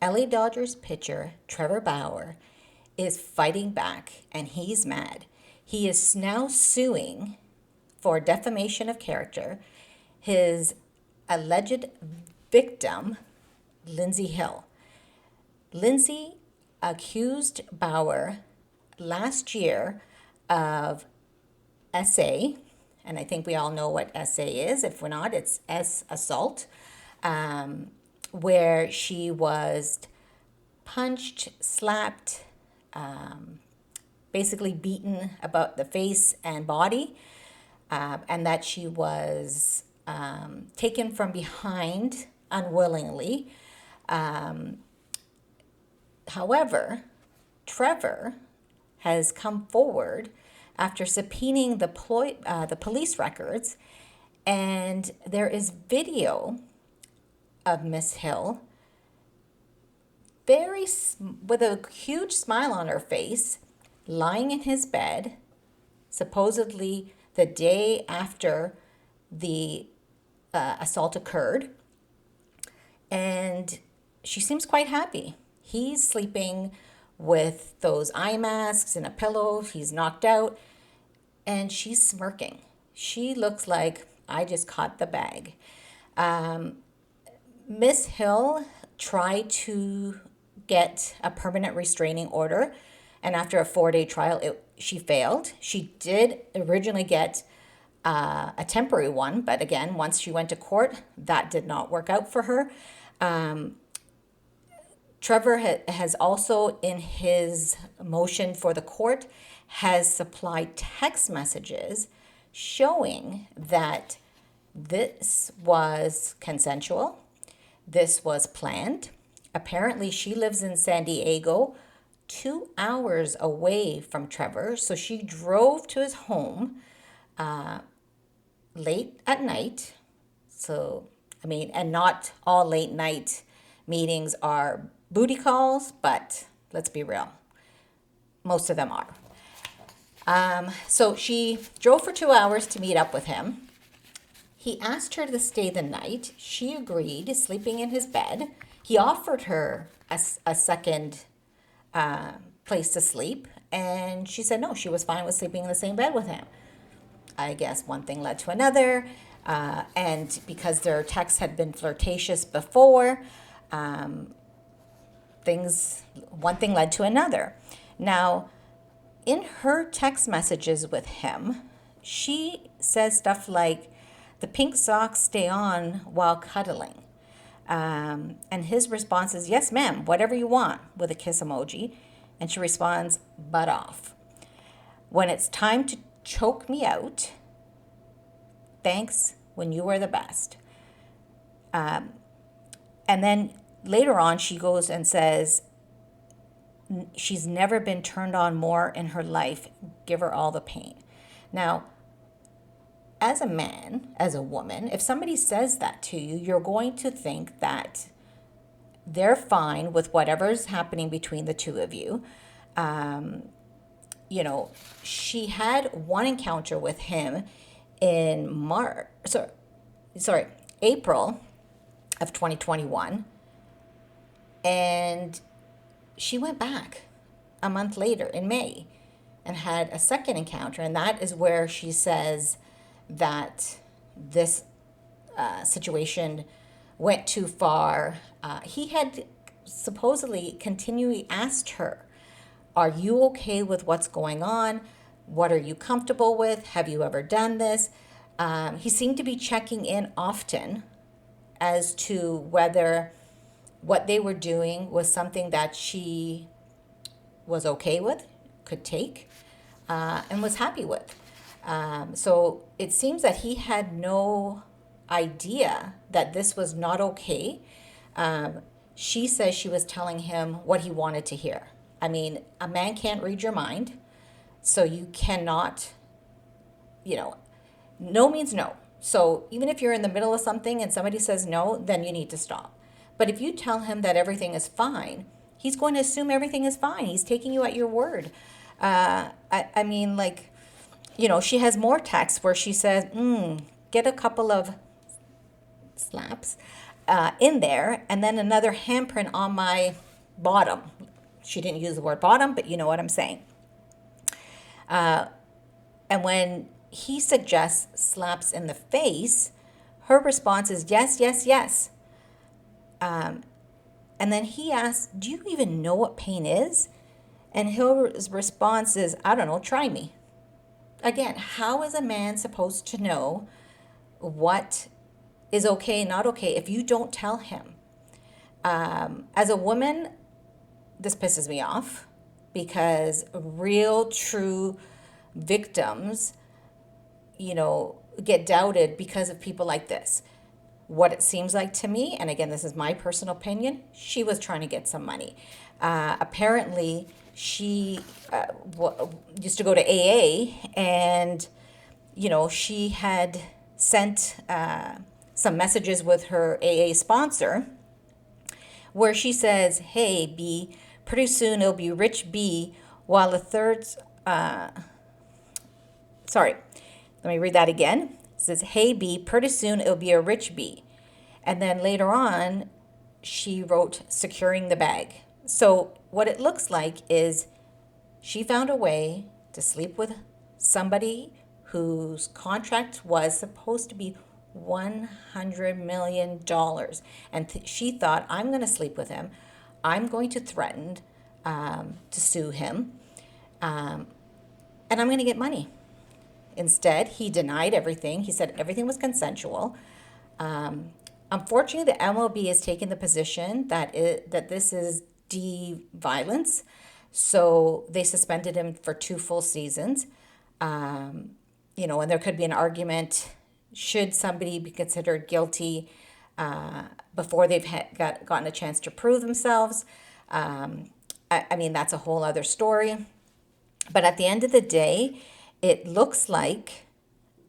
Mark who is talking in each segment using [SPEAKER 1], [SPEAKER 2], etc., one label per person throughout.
[SPEAKER 1] LA Dodgers pitcher Trevor Bauer is fighting back and he's mad. He is now suing for defamation of character his alleged victim, Lindsay Hill. Lindsay accused Bauer last year of SA, and I think we all know what SA is. If we're not, it's S assault, where she was punched, slapped, basically beaten about the face and body, and that she was taken from behind unwillingly. However, Trevor has come forward after subpoenaing the police records, and there is video of Miss Hill with a huge smile on her face, lying in his bed, supposedly the day after the assault occurred, and she seems quite happy. He's sleeping with those eye masks and a pillow. He's knocked out, and she's smirking. She looks like, I just caught the bag. Miss Hill tried to get a permanent restraining order, and after a 4-day trial, she failed. She did originally get a temporary one, but again, once she went to court, that did not work out for her. Trevor has also, in his motion for the court, has supplied text messages showing that this was consensual, this was planned. Apparently, she lives in San Diego, 2 hours away from Trevor, so she drove to his home late at night. So, I mean, and not all late night meetings are booty calls, but let's be real, most of them are. So she drove for 2 hours to meet up with him. He asked her to stay the night. She agreed, sleeping in his bed. He offered her a second place to sleep, and she said no, she was fine with sleeping in the same bed with him. I guess one thing led to another, and because their texts had been flirtatious before, one thing led to another. Now, in her text messages with him, she says stuff like, the pink socks stay on while cuddling. And his response is, yes, ma'am, whatever you want, with a kiss emoji. And she responds, butt off. When it's time to choke me out, thanks when you were the best. And then later on, she goes and says she's never been turned on more in her life. Give her all the pain. Now, as a man, as a woman, if somebody says that to you, you're going to think that they're fine with whatever's happening between the two of you. She had one encounter with him in April of 2021. And she went back a month later in May and had a second encounter. And that is where she says that this situation went too far. He had supposedly continually asked her, are you okay with what's going on? What are you comfortable with? Have you ever done this? He seemed to be checking in often as to whether what they were doing was something that she was okay with, could take, and was happy with. So it seems that he had no idea that this was not okay. She says she was telling him what he wanted to hear. I mean, a man can't read your mind, so you cannot, no means no. So even if you're in the middle of something and somebody says no, then you need to stop. But if you tell him that everything is fine, he's going to assume everything is fine. He's taking you at your word. She has more texts where she says, get a couple of slaps in there, and then another handprint on my bottom. She didn't use the word bottom, but you know what I'm saying. And when he suggests slaps in the face, her response is yes, yes, yes. And then he asks, do you even know what pain is? And his response is, I don't know, try me. Again, how is a man supposed to know what is okay and not okay if you don't tell him? As a woman, this pisses me off because real, true victims, get doubted because of people like this. What it seems like to me, and again, this is my personal opinion, she was trying to get some money. Apparently, she used to go to AA, and she had sent some messages with her AA sponsor where she says, hey, B, pretty soon it'll be rich B, while the third, sorry, let me read that again. It says, hey, B, pretty soon it'll be a rich B. And then later on, she wrote, securing the bag. So what it looks like is she found a way to sleep with somebody whose contract was supposed to be $100 million. And she thought, I'm going to sleep with him. I'm going to threaten to sue him. And I'm going to get money. Instead, he denied everything. He said everything was consensual. Unfortunately, the MLB has taken the position that this is violence. So they suspended him for 2 full seasons. And there could be an argument, should somebody be considered guilty before they've gotten a chance to prove themselves? I mean, that's a whole other story. But at the end of the day, it looks like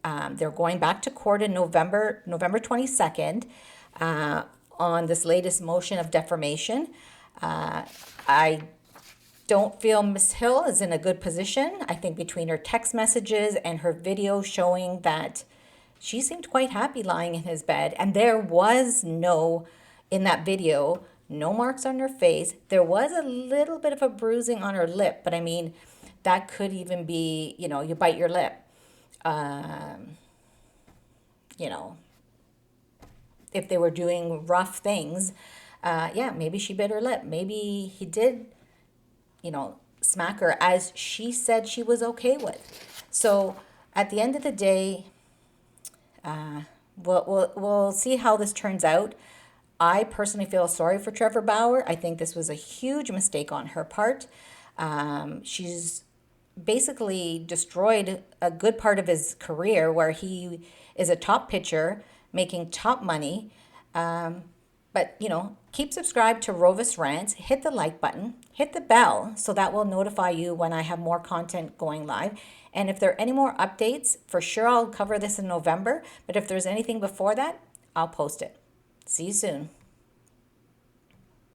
[SPEAKER 1] they're going back to court in November 22nd on this latest motion of defamation. I don't feel Miss Hill is in a good position. I think between her text messages and her video showing that she seemed quite happy lying in his bed, and there was in that video, no marks on her face. There was a little bit of a bruising on her lip, but I mean, that could even be, you bite your lip. If they were doing rough things, maybe she bit her lip. Maybe he did, smack her as she said she was okay with. So at the end of the day, we'll see how this turns out. I personally feel sorry for Trevor Bauer. I think this was a huge mistake on her part. She's basically destroyed a good part of his career where he is a top pitcher making top money. But, keep subscribed to Rovis Rants, hit the like button, hit the bell so that will notify you when I have more content going live. And if there are any more updates, for sure I'll cover this in November. But if there's anything before that, I'll post it. See you soon.